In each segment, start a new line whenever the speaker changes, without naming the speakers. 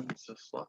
It's so slow.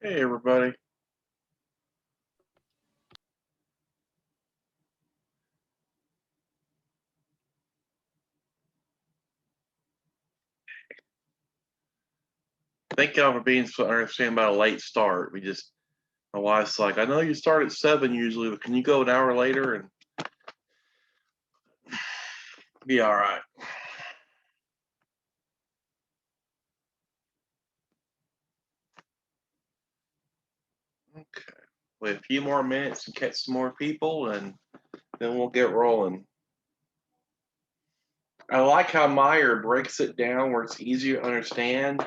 Hey, everybody. Thank y'all for being so understanding about a late start. My wife's like, I know you start at 7 usually, but can you go an hour later and be all right? Okay. Wait a few more minutes and catch some more people, and then we'll get rolling. I like how Meyer breaks it down where it's easier to understand,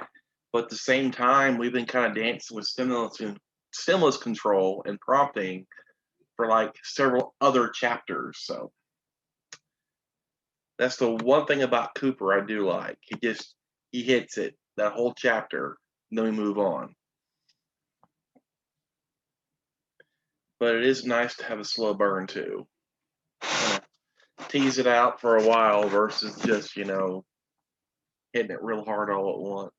but at the same time, we've been kind of dancing with stimulus control and prompting for like several other chapters. So that's the one thing about Cooper I do like. He hits it that whole chapter, and then we move on. But it is nice to have a slow burn too. Kind of tease it out for a while versus just hitting it real hard all at once.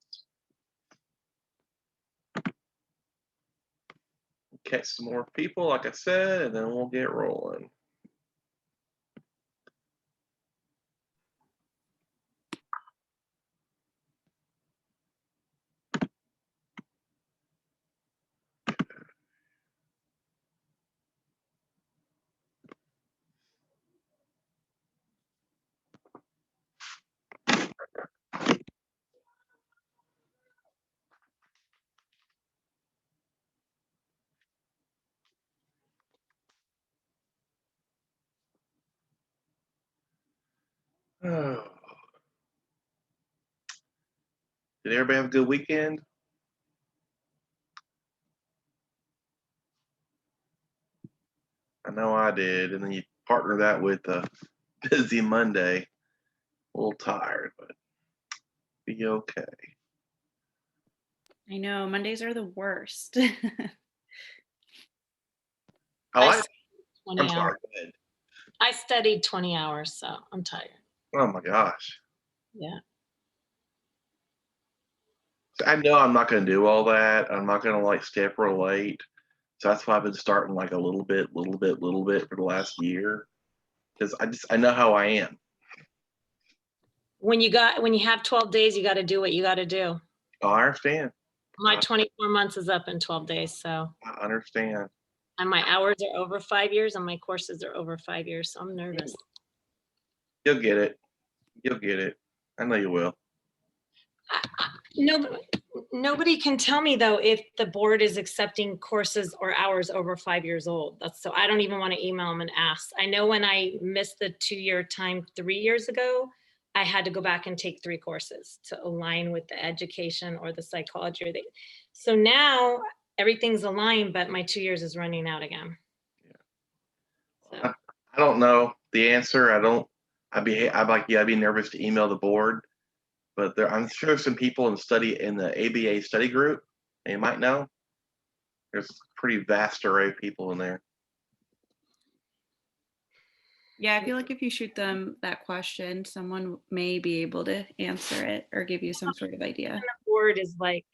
Catch some more people, like I said, and then we'll get rolling. Oh. Did everybody have a good weekend? I know I did. And then you partner that with a busy Monday. A little tired, but be okay.
I know Mondays are the worst.
I like.
20
I'm sorry.
hours.
Go ahead.
I studied 20 hours, so I'm tired.
Oh my gosh.
Yeah.
I know I'm not going to do all that. I'm not going to like stay up real late. So that's why I've been starting like a little bit for the last year. Because I know how I am.
When you have 12 days, you got to do what you got to do.
Oh, I understand.
My 24 months is up in 12 days, so.
I understand.
And my hours are over 5 years, and my courses are over 5 years, so I'm nervous.
You'll get it. You'll get it. I know you will.
Nobody can tell me though if the board is accepting courses or hours over 5 years old. So I don't even want to email them and ask. I know when I missed the 2-year time 3 years ago, I had to go back and take 3 courses to align with the education or the psychology. So now everything's aligned, but my 2 years is running out again.
Yeah. So. I don't know the answer. I'd be nervous to email the board. But I'm sure some people in the ABA study group, they might know. There's a pretty vast array of people in there.
Yeah, I feel like if you shoot them that question, someone may be able to answer it or give you some sort of idea.
And the board is like,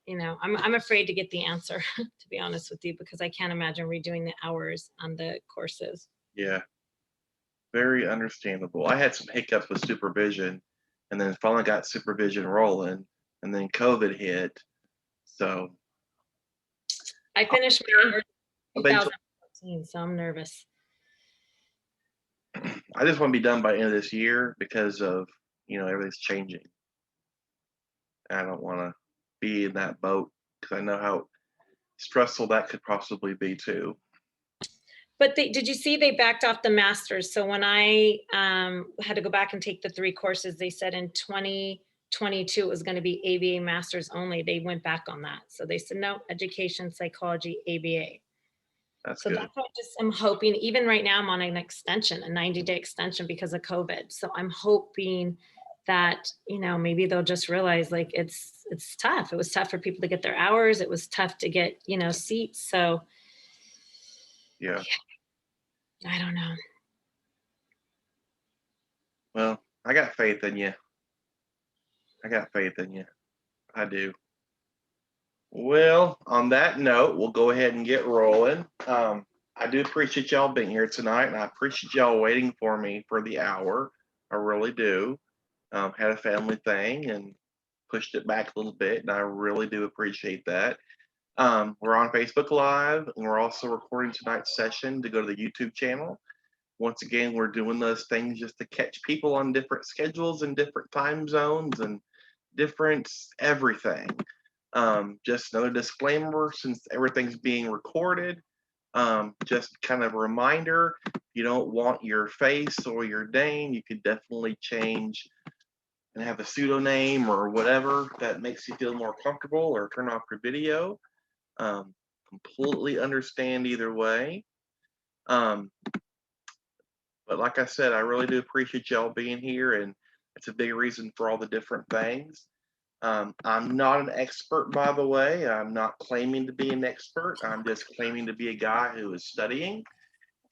I'm afraid to get the answer, to be honest with you, because I can't imagine redoing the hours on the courses.
Yeah, very understandable. I had some hiccups with supervision, and then finally got supervision rolling, and then COVID hit. So
I finished my 2014, so I'm nervous.
I just want to be done by the end of this year because of everything's changing. I don't want to be in that boat because I know how stressful that could possibly be too.
But did you see they backed off the masters? So when I had to go back and take the 3 courses, they said in 2022 it was going to be ABA masters only. They went back on that. So they said no, education, psychology, ABA.
That's
so
good.
That's what I'm hoping. Even right now I'm on an extension, a 90-day extension because of COVID. So I'm hoping that maybe they'll just realize like it's tough. It was tough for people to get their hours. It was tough to get seats. So
yeah.
I don't know.
Well, I got faith in you. I do. Well, on that note, we'll go ahead and get rolling. I do appreciate y'all being here tonight, and I appreciate y'all waiting for me for the hour. I really do. Had a family thing and pushed it back a little bit, and I really do appreciate that. We're on Facebook Live, and we're also recording tonight's session to go to the YouTube channel. Once again, we're doing those things just to catch people on different schedules and different time zones and different everything. Just another disclaimer, since everything's being recorded, just kind of a reminder, if you don't want your face or your name, you could definitely change and have a pseudonym or whatever that makes you feel more comfortable, or turn off your video. Completely understand either way. But like I said, I really do appreciate y'all being here, and it's a big reason for all the different things. I'm not an expert, by the way. I'm not claiming to be an expert. I'm just claiming to be a guy who is studying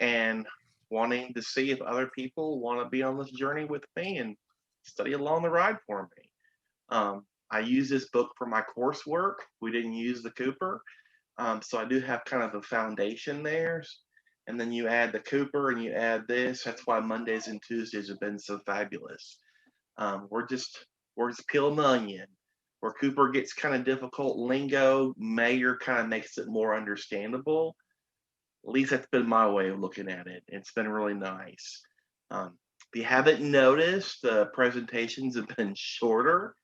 and wanting to see if other people want to be on this journey with me and study along the ride for me. I use this book for my coursework. We didn't use the Cooper. So I do have kind of a foundation there. And then you add the Cooper and you add this. That's why Mondays and Tuesdays have been so fabulous. We're just peeling the onion. Where Cooper gets kind of difficult lingo, Mayer kind of makes it more understandable. At least that's been my way of looking at it. It's been really nice. If you haven't noticed, the presentations have been shorter.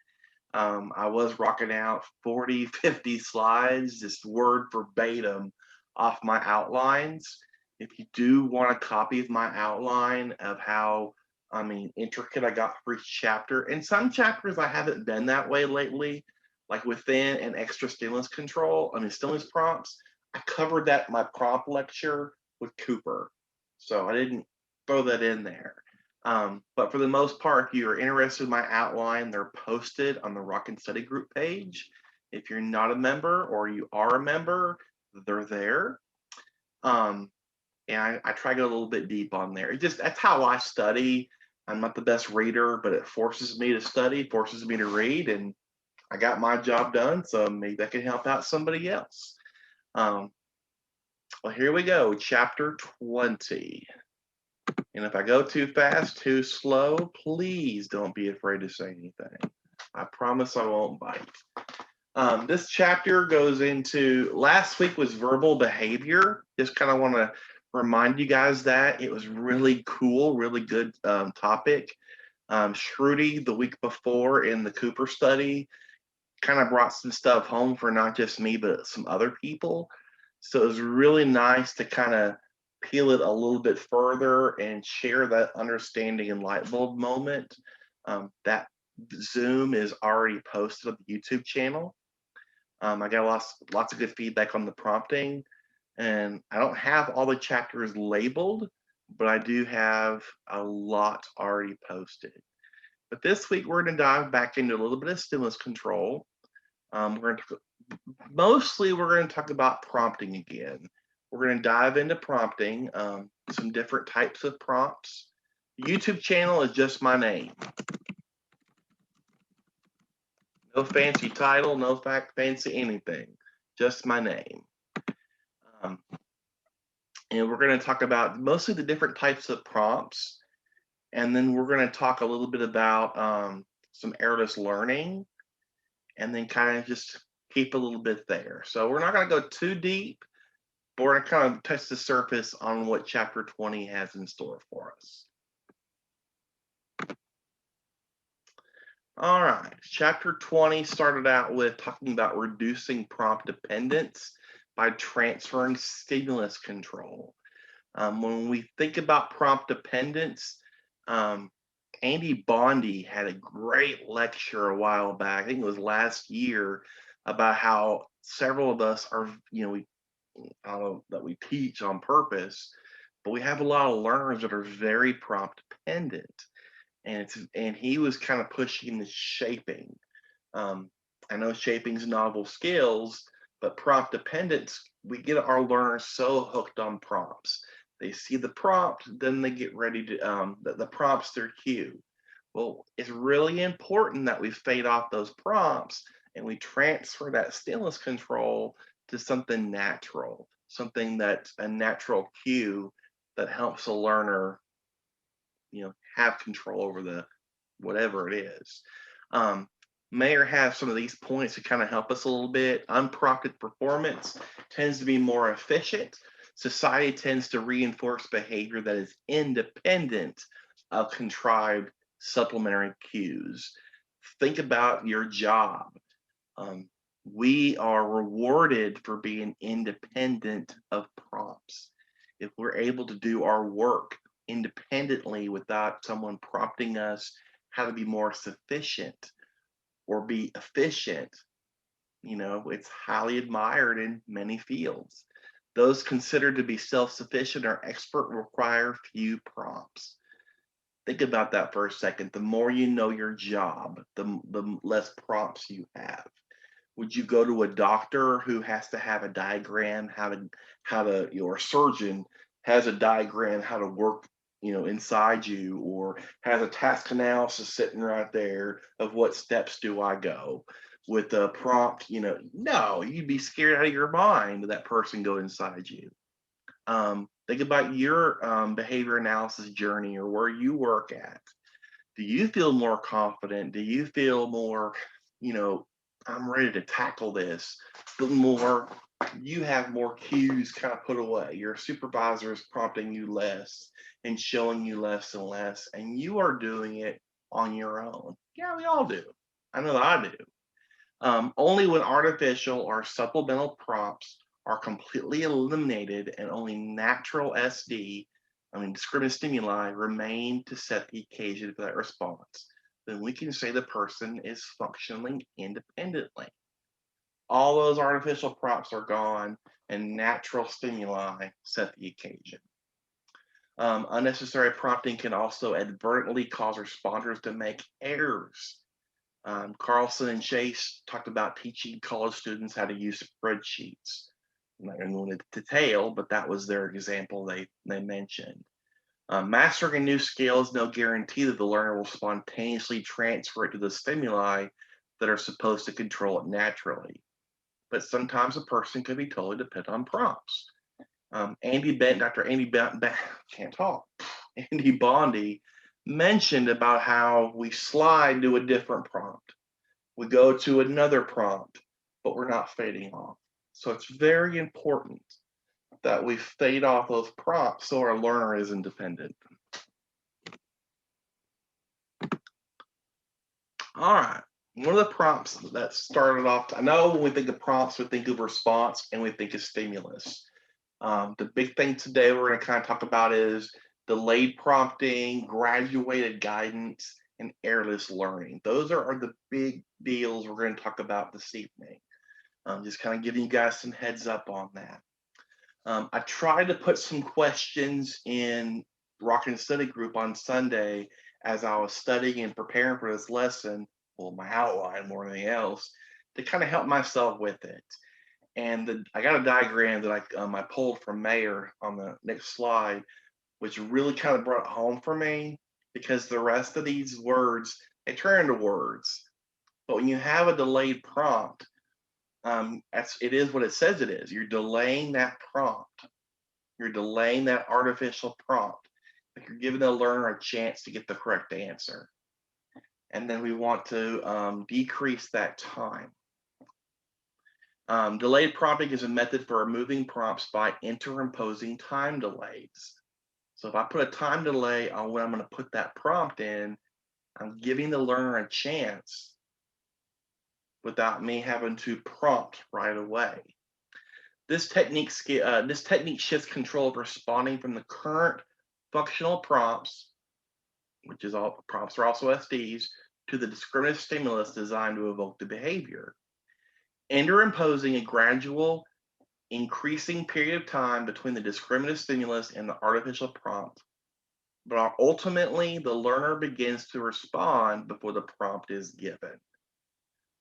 I was rocking out 40, 50 slides, just word verbatim off my outlines. If you do want a copy of my outline of how, intricate I got for each chapter, and some chapters I haven't been that way lately, like within and extra stimulus control, stimulus prompts, I covered that in my prompt lecture with Cooper. So I didn't throw that in there. But for the most part, if you're interested in my outline, they're posted on the Rock and Study group page. If you're not a member or you are a member, they're there. And I try to go a little bit deep on there. That's how I study. I'm not the best reader, but it forces me to study, forces me to read, and I got my job done. So maybe that can help out somebody else. Well, here we go, chapter 20. And if I go too fast, too slow, please don't be afraid to say anything. I promise I won't bite. This chapter goes into, last week was verbal behavior. Just kind of want to remind you guys that it was really cool, really good topic. Shruti, the week before in the Cooper study, kind of brought some stuff home for not just me, but some other people. So it was really nice to kind of peel it a little bit further and share that understanding and light bulb moment. That Zoom is already posted on the YouTube channel. I got lots of good feedback on the prompting, and I don't have all the chapters labeled, but I do have a lot already posted. But this week we're going to dive back into a little bit of stimulus control. Mostly we're going to talk about prompting again. We're going to dive into prompting, some different types of prompts. The YouTube channel is just my name. No fancy title, no fancy anything, just my name. And we're going to talk about mostly the different types of prompts. And then we're going to talk a little bit about some errorless learning, and then kind of just keep a little bit there. So we're not going to go too deep, but we're going to kind of touch the surface on what chapter 20 has in store for us. All right, chapter 20 started out with talking about reducing prompt dependence by transferring stimulus control. When we think about prompt dependence, Andy Bondi had a great lecture a while back, I think it was last year, about how several of us are, I don't know that we teach on purpose, but we have a lot of learners that are very prompt dependent. And he was kind of pushing the shaping. I know shaping's novel skills, but prompt dependence, we get our learners so hooked on prompts. They see the prompt, then they get ready to, the prompt's their cue. Well, it's really important that we fade off those prompts and we transfer that stimulus control to something natural, something that's a natural cue that helps the learner, have control over the whatever it is. Mayor has some of these points to kind of help us a little bit. Unprompted performance tends to be more efficient. Society tends to reinforce behavior that is independent of contrived supplementary cues. Think about your job. We are rewarded for being independent of prompts. If we're able to do our work independently without someone prompting us how to be more sufficient or be efficient, it's highly admired in many fields. Those considered to be self-sufficient or expert require few prompts. Think about that for a second. The more you know your job, the less prompts you have. Would you go to a doctor who has to have a diagram your surgeon has a diagram how to work inside you, or has a task analysis sitting right there of what steps do I go with a prompt? No, you'd be scared out of your mind that person go inside you. Think about your behavior analysis journey or where you work at. Do you feel more confident? Do you feel more, I'm ready to tackle this? The more you have more cues kind of put away. Your supervisor is prompting you less and showing you less and less, and you are doing it on your own. Yeah, we all do. I know that I do. Only when artificial or supplemental prompts are completely eliminated and only natural discriminate stimuli remain to set the occasion for that response, then we can say the person is functioning independently. All those artificial prompts are gone and natural stimuli set the occasion. Unnecessary prompting can also advertently cause responders to make errors. Carlson and Chase talked about teaching college students how to use spreadsheets. I'm not going to go into detail, but that was their example they mentioned. Mastering a new skill is no guarantee that the learner will spontaneously transfer it to the stimuli that are supposed to control it naturally. But sometimes a person could be totally dependent on prompts. Andy Bondi mentioned about how we slide to a different prompt. We go to another prompt, but we're not fading off. So it's very important that we fade off those prompts so our learner is independent. All right, one of the prompts that started off, I know when we think of prompts, we think of response and we think of stimulus. The big thing today we're going to kind of talk about is delayed prompting, graduated guidance, and airless learning. Those are the big deals we're going to talk about this evening. Just kind of giving you guys some heads up on that. I tried to put some questions in Rockin' Study group on Sunday as I was studying and preparing for this lesson, well, my outline more than anything else, to kind of help myself with it. And I got a diagram that I pulled from Mayor on the next slide, which really kind of brought it home for me, because the rest of these words, they turn into words. But when you have a delayed prompt, it is what it says it is. You're delaying that prompt. You're delaying that artificial prompt. Like you're giving the learner a chance to get the correct answer. And then we want to decrease that time. Delayed prompting is a method for removing prompts by interimposing time delays. So if I put a time delay on when I'm going to put that prompt in, I'm giving the learner a chance without me having to prompt right away. This technique shifts control of responding from the current functional prompts, which is all prompts are also SDs, to the discriminative stimulus designed to evoke the behavior. Interimposing a gradual increasing period of time between the discriminative stimulus and the artificial prompt, but ultimately the learner begins to respond before the prompt is given.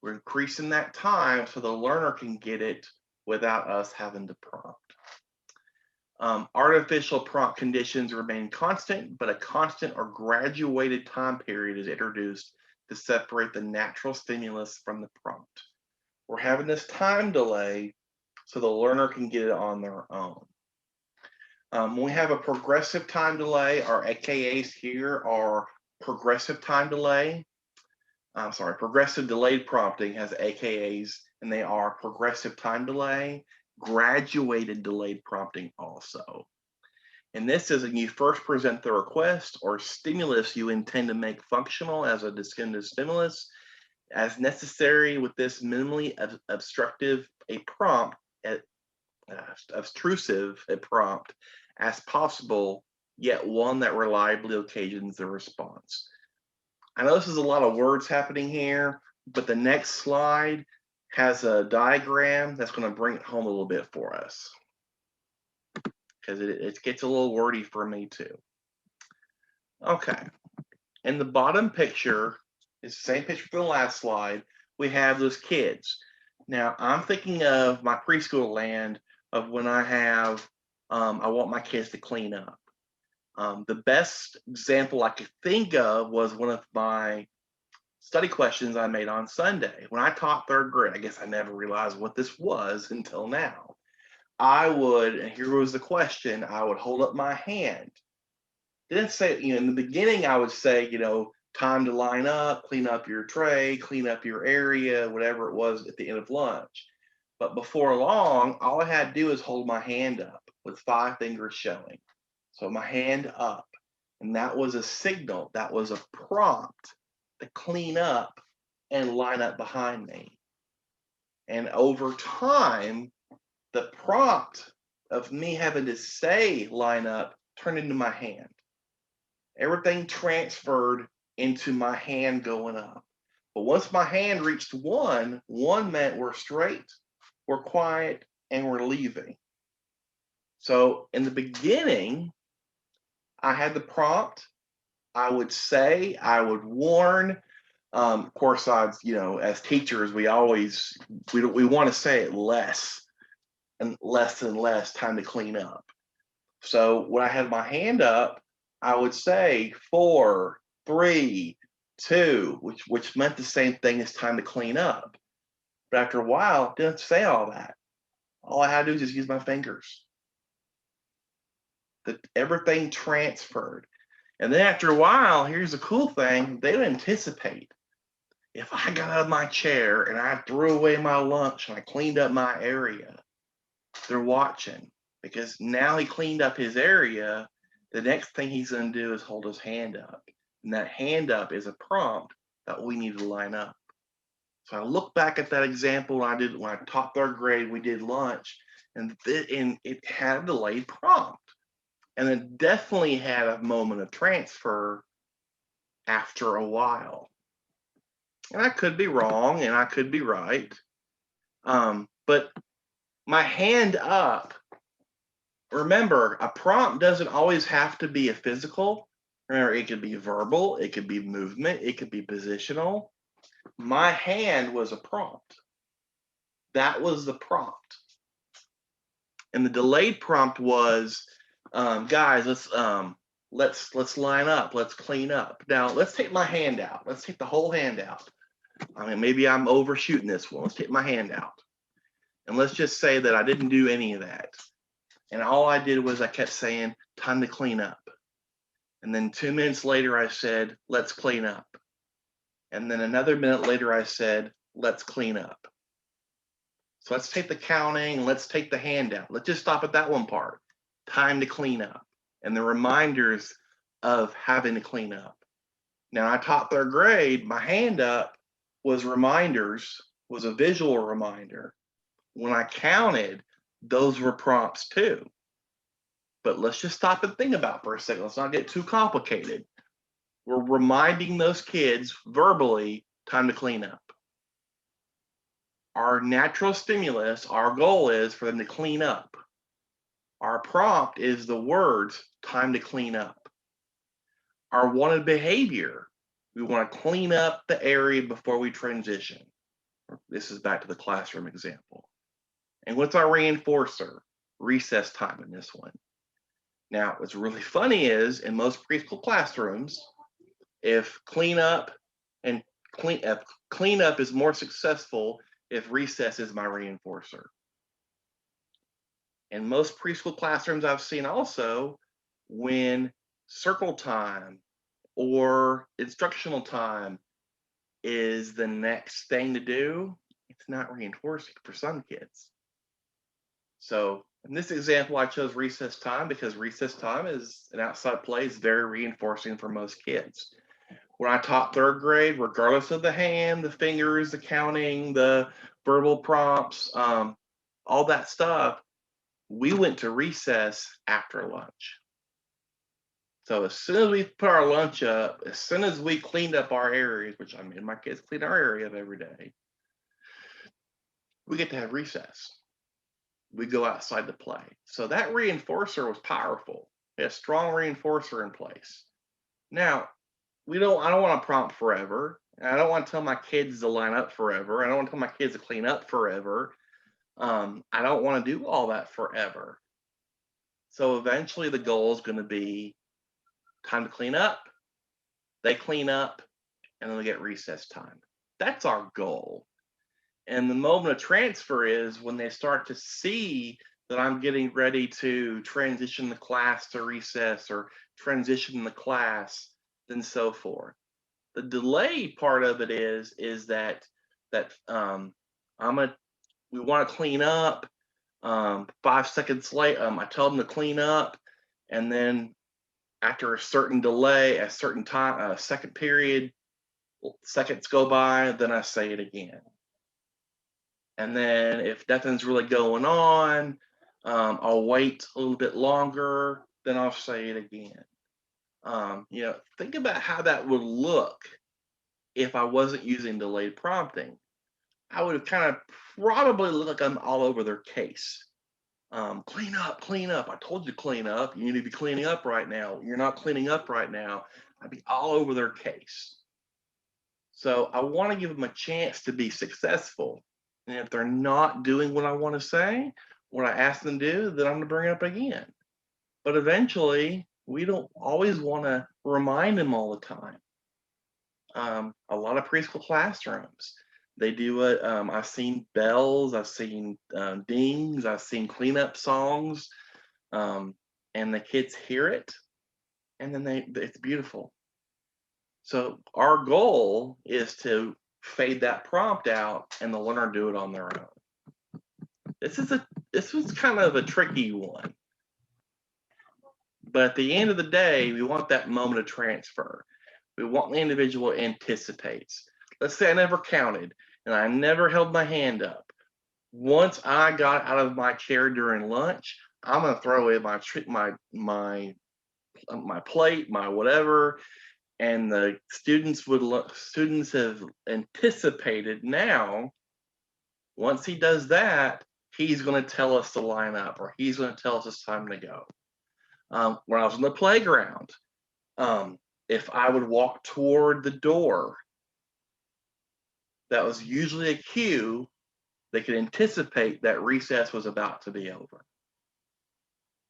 We're increasing that time so the learner can get it without us having to prompt. Artificial prompt conditions remain constant, but a constant or graduated time period is introduced to separate the natural stimulus from the prompt. we're having this time delay so the learner can get it on their own. When we have a progressive time delay, our AKAs here are progressive time delay. I'm sorry, progressive delayed prompting has AKAs, and they are progressive time delay, graduated delayed prompting also. And this is when you first present the request or stimulus you intend to make functional as a discriminative stimulus. As necessary with this minimally obstructive a prompt, obtrusive a prompt as possible, yet one that reliably occasions the response. I know this is a lot of words happening here, but the next slide has a diagram that's going to bring it home a little bit for us, because it gets a little wordy for me too. Okay, in the bottom picture, it's the same picture from the last slide. We have those kids. Now I'm thinking of my preschool land of when I have, I want my kids to clean up. The best example I could think of was one of my study questions I made on Sunday. When I taught 3rd grade, I guess I never realized what this was until now. I would, and here was the question, I would hold up my hand. Didn't say, in the beginning, I would say, time to line up, clean up your tray, clean up your area, whatever it was at the end of lunch. But before long, all I had to do is hold my hand up with 5 fingers showing. So my hand up, and that was a signal, that was a prompt to clean up and line up behind me. And over time, the prompt of me having to say line up turned into my hand. Everything transferred into my hand going up. But once my hand reached 1 meant we're straight, we're quiet, and we're leaving. So in the beginning, I had the prompt, I would say, I would warn. Of course, as teachers, we want to say it less and less time to clean up. So when I had my hand up, I would say 4, 3, 2, which meant the same thing as time to clean up. But after a while, I didn't say all that. All I had to do was just use my fingers. Everything transferred. And then after a while, here's the cool thing, they would anticipate. If I got out of my chair and I threw away my lunch and I cleaned up my area, they're watching, because now he cleaned up his area. The next thing he's going to do is hold his hand up. And that hand up is a prompt that we need to line up. So I look back at that example when I taught 3rd grade, we did lunch, and it had a delayed prompt. And it definitely had a moment of transfer after a while. And I could be wrong and I could be right. But my hand up, remember, a prompt doesn't always have to be a physical. Remember, it could be verbal, it could be movement, it could be positional. My hand was a prompt. That was the prompt. And the delayed prompt was, guys, let's line up, let's clean up. Now let's take my hand out. Let's take the whole hand out. I mean, maybe I'm overshooting this one. Let's take my hand out. And let's just say that I didn't do any of that. And all I did was I kept saying, time to clean up. And then 2 minutes later, I said, let's clean up. And then another minute later, I said, let's clean up. So let's take the counting, let's take the hand out. Let's just stop at that one part. Time to clean up. And the reminders of having to clean up. Now, I taught 3rd grade, my hand up was reminders, was a visual reminder. When I counted, those were prompts too. But let's just stop and think about for a second. Let's not get too complicated. We're reminding those kids verbally, time to clean up. Our natural stimulus, our goal is for them to clean up. Our prompt is the words, time to clean up. Our wanted behavior, we want to clean up the area before we transition. This is back to the classroom example. And what's our reinforcer? Recess time in this one. Now, what's really funny is in most preschool classrooms, if cleanup is more successful if recess is my reinforcer. In most preschool classrooms I've seen also, when circle time or instructional time is the next thing to do, it's not reinforcing for some kids. So in this example, I chose recess time because recess time is an outside play is very reinforcing for most kids. When I taught third grade, regardless of the hand, the fingers, the counting, the verbal prompts, all that stuff, we went to recess after lunch. So as soon as we put our lunch up, as soon as we cleaned up our areas, which I mean, my kids clean our area up every day, we get to have recess. We go outside to play. So that reinforcer was powerful. It had a strong reinforcer in place. Now, I don't want to prompt forever. I don't want to tell my kids to line up forever. I don't want to tell my kids to clean up forever. I don't want to do all that forever. So eventually the goal is going to be time to clean up. They clean up and then we get recess time. That's our goal. And the moment of transfer is when they start to see that I'm getting ready to transition the class to recess or transition the class, and so forth. The delay part of it is that we want to clean up. 5 seconds late, I tell them to clean up, and then after a certain delay, a certain time, a second period, seconds go by, then I say it again. And then if nothing's really going on, I'll wait a little bit longer, then I'll say it again. Think about how that would look if I wasn't using delayed prompting. I would have kind of probably looked like I'm all over their case. Clean up, clean up. I told you to clean up. You need to be cleaning up right now. You're not cleaning up right now. I'd be all over their case. So I want to give them a chance to be successful. And if they're not doing what I want to say, what I ask them to do, then I'm going to bring it up again. But eventually, we don't always want to remind them all the time. A lot of preschool classrooms, they do it. I've seen bells, I've seen dings, I've seen cleanup songs, and the kids hear it, and then it's beautiful. So our goal is to fade that prompt out and the learner do it on their own. This was kind of a tricky one. But at the end of the day, we want that moment of transfer. We want the individual anticipates. Let's say I never counted and I never held my hand up. Once I got out of my chair during lunch, I'm gonna throw away my plate, my whatever, and the students have anticipated now. Once he does that, he's going to tell us to line up, or he's going to tell us it's time to go. When I was in the playground, if I would walk toward the door, that was usually a cue. They could anticipate that recess was about to be over.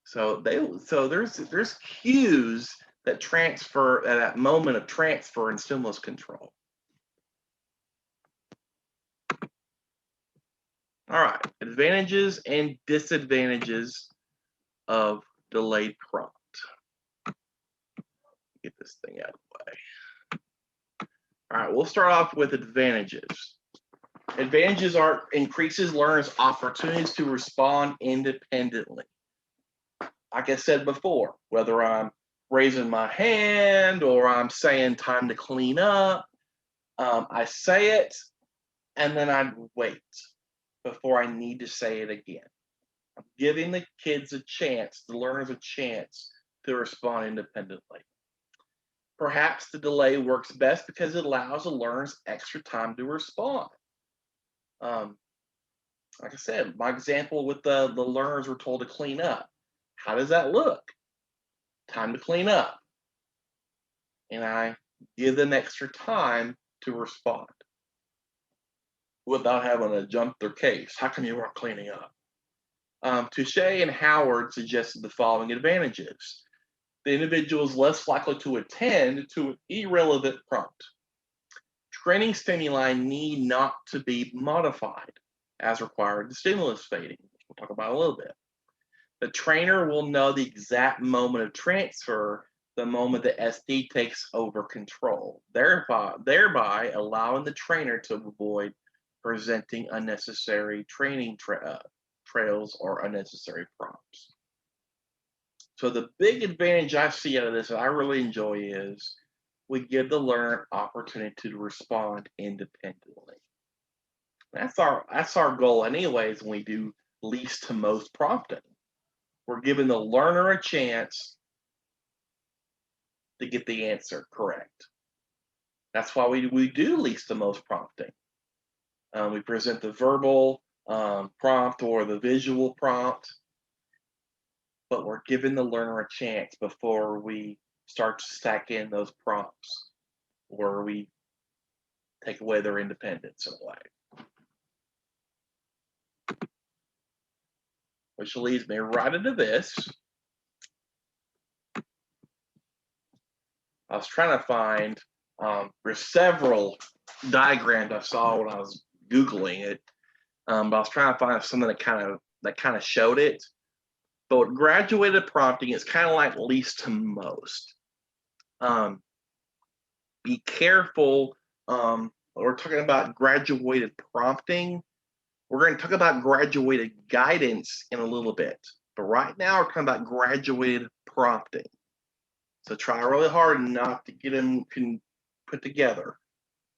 So there's cues that transfer at that moment of transfer and stimulus control. All right, advantages and disadvantages of delayed prompt. Get this thing out of the way. All right, we'll start off with advantages. Advantages are increases learners' opportunities to respond independently. Like I said before, whether I'm raising my hand or I'm saying time to clean up, I say it and then I wait before I need to say it again. I'm giving the kids a chance, the learners a chance to respond independently. Perhaps the delay works best because it allows the learners extra time to respond. Like I said, my example with the learners were told to clean up. How does that look? Time to clean up. And I give them extra time to respond without having to jump their case. How come you weren't cleaning up? Touche and Howard suggested the following advantages. The individual is less likely to attend to an irrelevant prompt. Training stimuli need not to be modified as required in stimulus fading, which we'll talk about in a little bit. The trainer will know the exact moment of transfer the moment the SD takes over control, thereby allowing the trainer to avoid presenting unnecessary training trails or unnecessary prompts. So the big advantage I see out of this that I really enjoy is we give the learner opportunity to respond independently. That's our goal anyways when we do least to most prompting. We're giving the learner a chance to get the answer correct. That's why we do least to most prompting. We present the verbal prompt or the visual prompt, but we're giving the learner a chance before we start to stack in those prompts where we take away their independence in a way. Which leads me right into this. I was trying to find, there's several diagrams I saw when I was Googling it, but I was trying to find something that kind of showed it. But with graduated prompting, it's kind of like least to most. Be careful. We're talking about graduated prompting. We're going to talk about graduated guidance in a little bit. But right now, we're talking about graduated prompting. So try really hard not to get them put together.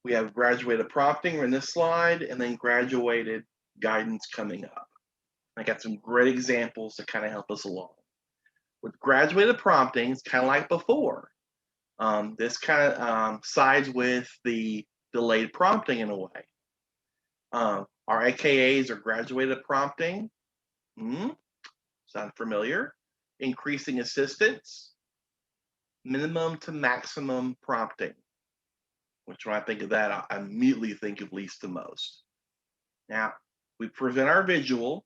We have graduated prompting in this slide, and then graduated guidance coming up. I got some great examples to kind of help us along. With graduated prompting, it's kind of like before. This kind of sides with the delayed prompting in a way. Our AKAs are graduated prompting. Sound familiar? Increasing assistance. Minimum to maximum prompting. Which when I think of that, I immediately think of least to most. Now, we present our visual.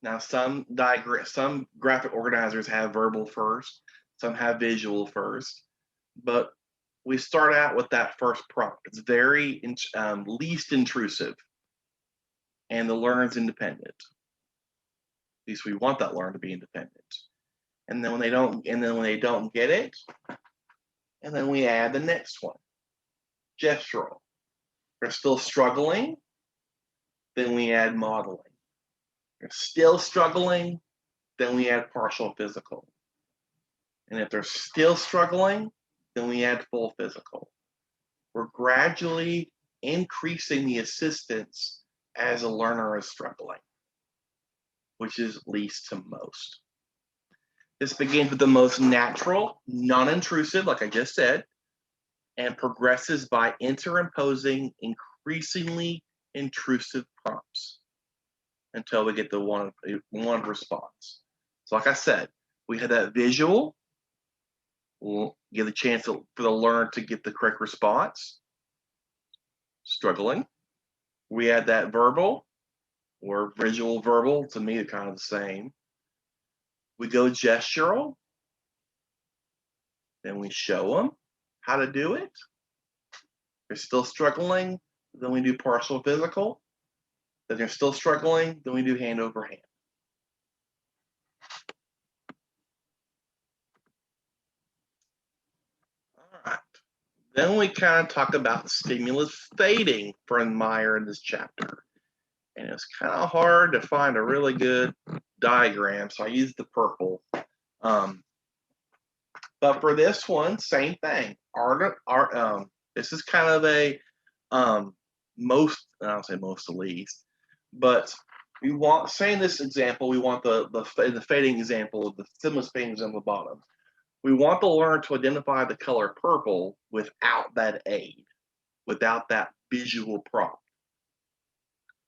Now, some graphic organizers have verbal first, some have visual first, but we start out with that first prompt. It's very least intrusive, and the learner's independent. At least we want that learner to be independent. And then when they don't get it, and then we add the next one, gestural. They're still struggling, then we add modeling. They're still struggling, then we add partial physical. And if they're still struggling, then we add full physical. We're gradually increasing the assistance as a learner is struggling, which is least to most. This begins with the most natural, non-intrusive, like I just said, and progresses by interimposing increasingly intrusive prompts until we get the one response. So like I said, we had that visual. We'll give the chance for the learner to get the correct response. Struggling. We had that verbal or visual verbal. To me, they're kind of the same. We go gestural. Then we show them how to do it. They're still struggling. Then we do partial physical. Then they're still struggling. Then we do hand over hand. All right. Then we kind of talk about stimulus fading for Meyer in this chapter. And it's kind of hard to find a really good diagram, so I used the purple. But for this one, same thing. This is kind of a I don't say most to least, but we want, say in this example, we want the fading example, the stimulus fading example at the bottom. We want the learner to identify the color purple without that aid, without that visual prompt.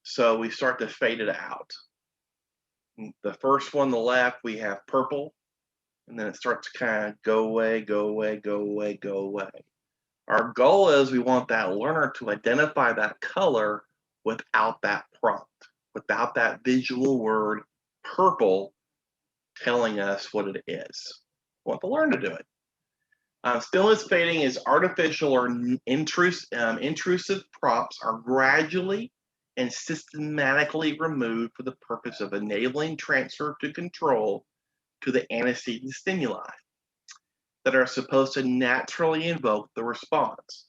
So we start to fade it out. The first one on the left, we have purple, and then it starts to kind of go away, go away, go away, go away. Our goal is we want that learner to identify that color without that prompt, without that visual word purple telling us what it is. We want the learner to do it. Stimulus fading is artificial or intrusive prompts are gradually and systematically removed for the purpose of enabling transfer to control to the antecedent stimuli that are supposed to naturally invoke the response.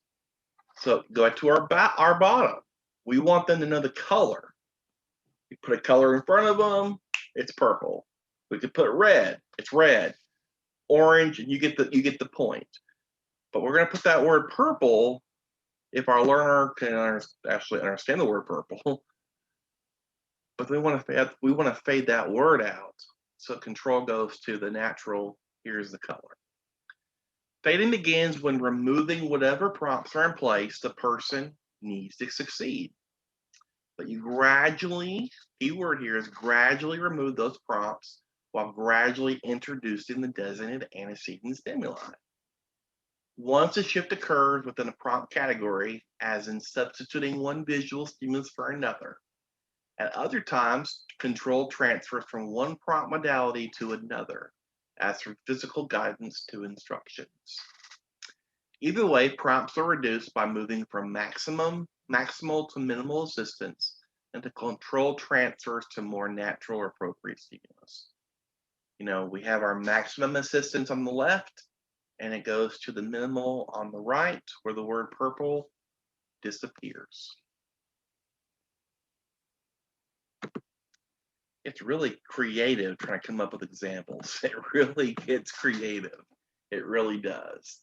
So go to our bottom. We want them to know the color. You put a color in front of them, it's purple. We could put red, it's red. Orange, and you get the point. But we're going to put that word purple if our learner can actually understand the word purple. But we want to fade that word out, so control goes to the natural. Here's the color. Fading begins when removing whatever prompts are in place the person needs to succeed. But you gradually, key word here is gradually remove those prompts while gradually introducing the designated antecedent stimuli. Once a shift occurs within a prompt category, as in substituting one visual stimulus for another, at other times, control transfers from one prompt modality to another, as from physical guidance to instructions. Either way, prompts are reduced by moving from maximal to minimal assistance, and to control transfers to more natural or appropriate stimulus. We have our maximum assistance on the left, and it goes to the minimal on the right, where the word purple disappears. It's really creative trying to come up with examples. It really gets creative. It really does.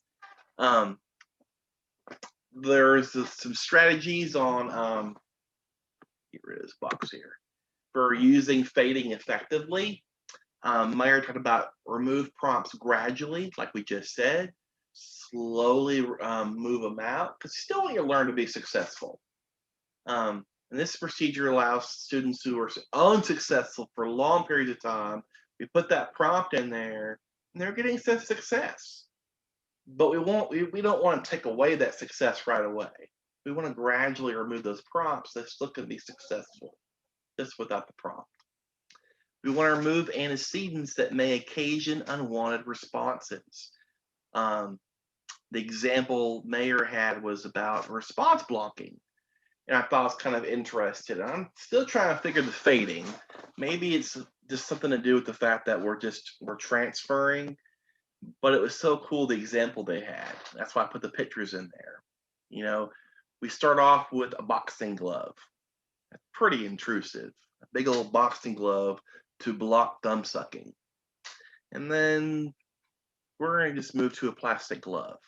There's some strategies on, get rid of this box here, for using fading effectively. Meyer talked about remove prompts gradually, like we just said, slowly move them out, because you still want your learner to be successful. And this procedure allows students who are unsuccessful for long periods of time, we put that prompt in there, and they're getting success. But we don't want to take away that success right away. We want to gradually remove those prompts that still can be successful, just without the prompt. We want to remove antecedents that may occasion unwanted responses. The example Mayer had was about response blocking. And I thought it was kind of interesting. I'm still trying to figure the fading. Maybe it's just something to do with the fact that we're transferring, but it was so cool the example they had. That's why I put the pictures in there. We start off with a boxing glove. That's pretty intrusive. A big old boxing glove to block thumb sucking. And then we're going to just move to a plastic glove.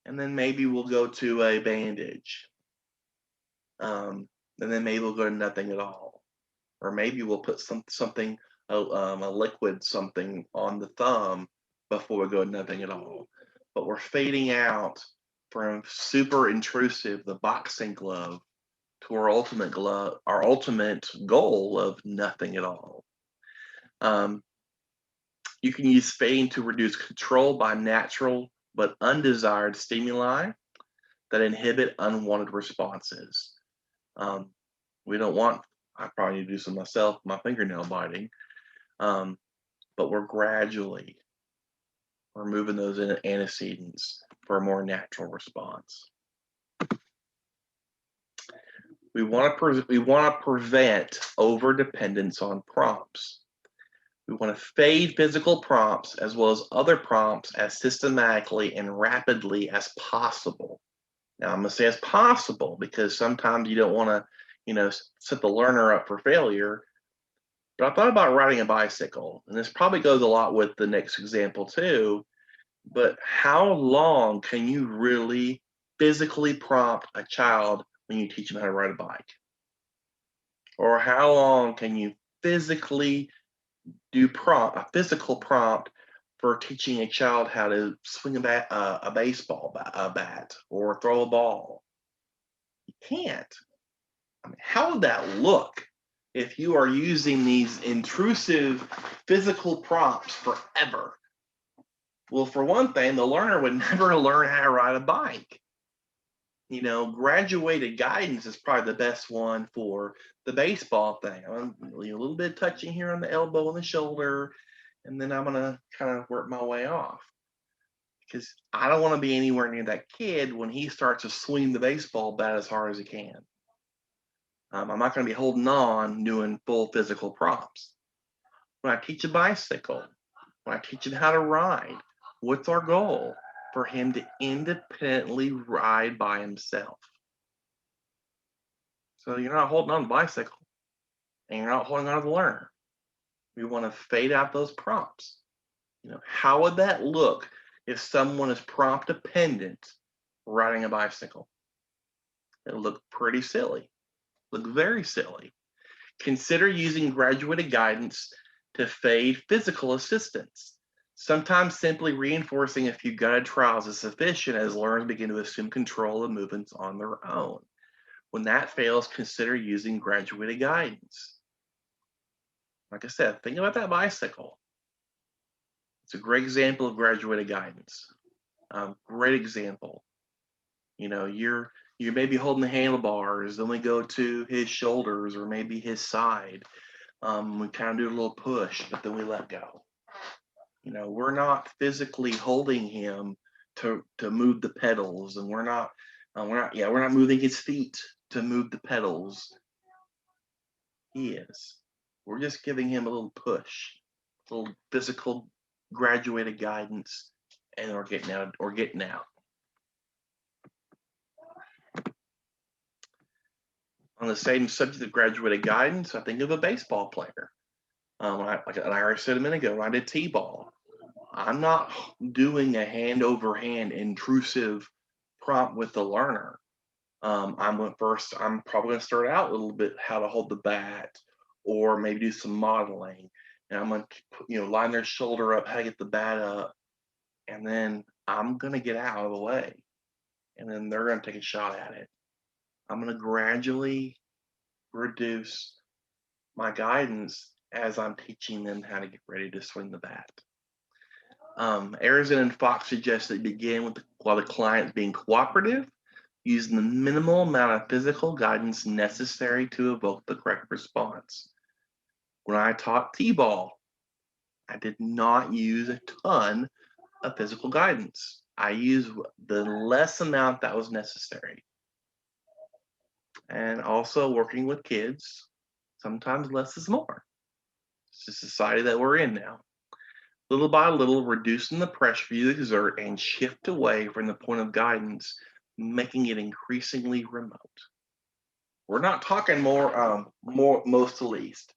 And then maybe we'll go to a bandage. And then maybe we'll go to nothing at all. Or maybe we'll put something, a liquid something on the thumb before we go to nothing at all. But we're fading out from super intrusive, the boxing glove, to our ultimate goal of nothing at all. You can use fading to reduce control by natural but undesired stimuli that inhibit unwanted responses. We don't want, I probably need to do some myself, my fingernail biting, but we're gradually removing those antecedents for a more natural response. We want to prevent overdependence on prompts. We want to fade physical prompts as well as other prompts as systematically and rapidly as possible. Now I'm going to say as possible because sometimes you don't want to, set the learner up for failure. But I thought about riding a bicycle, and this probably goes a lot with the next example too. But how long can you really physically prompt a child when you teach them how to ride a bike? Or how long can you physically do a physical prompt for teaching a child how to swing a baseball bat or throw a ball? You can't. How would that look if you are using these intrusive physical prompts forever? Well, for one thing, the learner would never learn how to ride a bike. Graduated guidance is probably the best one for the baseball thing. I'm a little bit touching here on the elbow and the shoulder, and then I'm going to kind of work my way off. because I don't want to be anywhere near that kid when he starts to swing the baseball bat as hard as he can. I'm not going to be holding on doing full physical prompts. When I teach a bicycle, when I teach him how to ride, what's our goal? For him to independently ride by himself. So you're not holding on to the bicycle and you're not holding on to the learner. We want to fade out those prompts. How would that look if someone is prompt dependent riding a bicycle? It'll look pretty silly, look very silly. Consider using graduated guidance to fade physical assistance. Sometimes simply reinforcing a few guided trials is sufficient as learners begin to assume control of movements on their own. When that fails, consider using graduated guidance. Like I said, think about that bicycle. It's a great example of graduated guidance. Great example. You're maybe holding the handlebars, then we go to his shoulders or maybe his side. We kind of do a little push, but then we let go. We're not physically holding him to move the pedals, and we're not moving his feet to move the pedals. He is. We're just giving him a little push, a little physical graduated guidance, and we're getting out. On the same subject of graduated guidance, I think of a baseball player. Like I already said a minute ago, when I did T-ball, I'm not doing a hand-over-hand intrusive prompt with the learner. I'm probably going to start out a little bit how to hold the bat, or maybe do some modeling. And I'm going to, line their shoulder up, how to get the bat up, and then I'm going to get out of the way, and then they're going to take a shot at it. I'm going to gradually reduce my guidance as I'm teaching them how to get ready to swing the bat. Arizona and Fox suggest that you begin while the client is being cooperative, using the minimal amount of physical guidance necessary to evoke the correct response. When I taught T-ball, I did not use a ton of physical guidance. I used the less amount that was necessary. And also working with kids, sometimes less is more. It's the society that we're in now. Little by little, reducing the pressure you exert and shift away from the point of guidance, making it increasingly remote. We're not talking more most to least.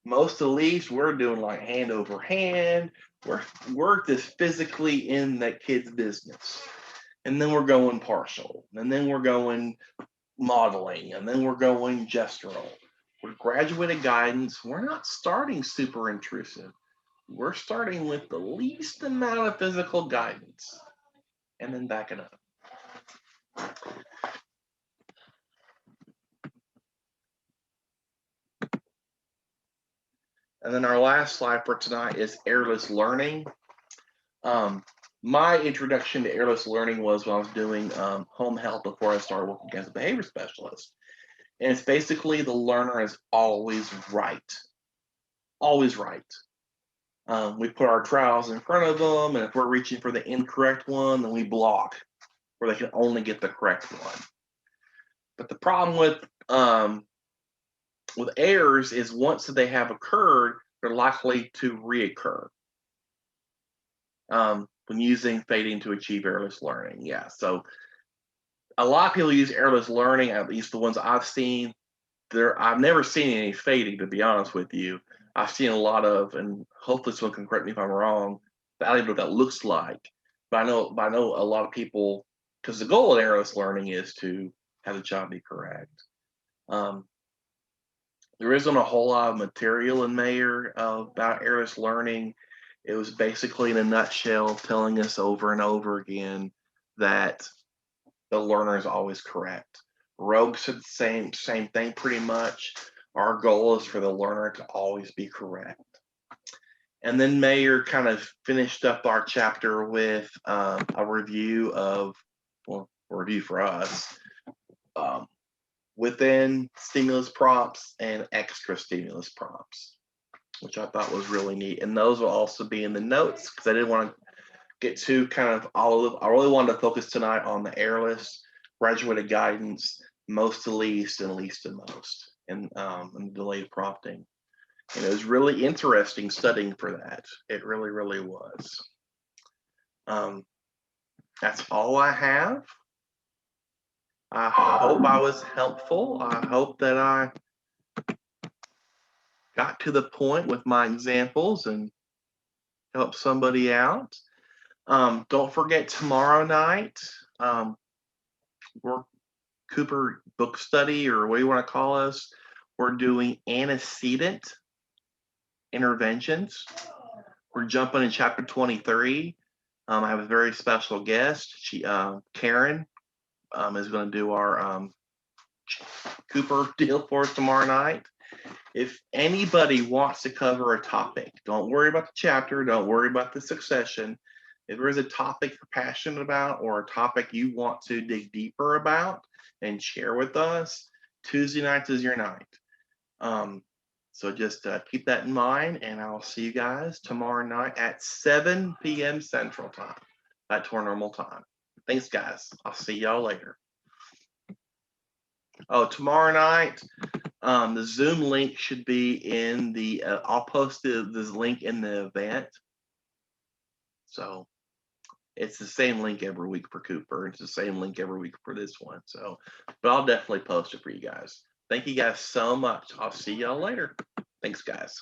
Most to least, we're doing like hand over hand. We're just physically in that kid's business. And then we're going partial. And then we're going modeling. And then we're going gestural. With graduated guidance, we're not starting super intrusive. We're starting with the least amount of physical guidance and then backing up. And then our last slide for tonight is airless learning. My introduction to airless learning was when I was doing home health before I started working as a behavior specialist. And it's basically the learner is always right. Always right. We put our trials in front of them, and if we're reaching for the incorrect one, then we block where they can only get the correct one. But the problem with errors is once they have occurred, they're likely to reoccur. When using fading to achieve airless learning, yeah. So a lot of people use airless learning, at least the ones I've seen. I've never seen any fading, to be honest with you. I've seen a lot of, and hopefully someone can correct me if I'm wrong, I don't even know what that looks like. But I know a lot of people, because the goal of airless learning is to have the child be correct. There isn't a whole lot of material in Mayer about airless learning. It was basically, in a nutshell, telling us over and over again that the learner is always correct. Rogue said the same thing pretty much. Our goal is for the learner to always be correct. And then Mayer kind of finished up our chapter with a review for us, within stimulus prompts and extra stimulus prompts, which I thought was really neat. And those will also be in the notes because I didn't want to get too kind of all of. I really wanted to focus tonight on the airless, graduated guidance, most to least, and least to most, and delayed prompting. And it was really interesting studying for that. It really, really was. That's all I have. I hope I was helpful. I hope that I got to the point with my examples and helped somebody out. Don't forget tomorrow night, we're Cooper book study, or what do you want to call us? We're doing antecedent interventions. We're jumping in chapter 23. I have a very special guest. She, Karen, is going to do our Cooper deal for us tomorrow night. If anybody wants to cover a topic, don't worry about the chapter, don't worry about the succession. If there is a topic you're passionate about or a topic you want to dig deeper about and share with us, Tuesday nights is your night. So just keep that in mind, and I'll see you guys tomorrow night at 7 p.m. Central Time, back to our normal time. Thanks, guys. I'll see y'all later. Oh, tomorrow night, the Zoom link should be in the, I'll post this link in the event. So it's the same link every week for Cooper. It's the same link every week for this one. So, but I'll definitely post it for you guys. Thank you guys so much. I'll see y'all later. Thanks, guys.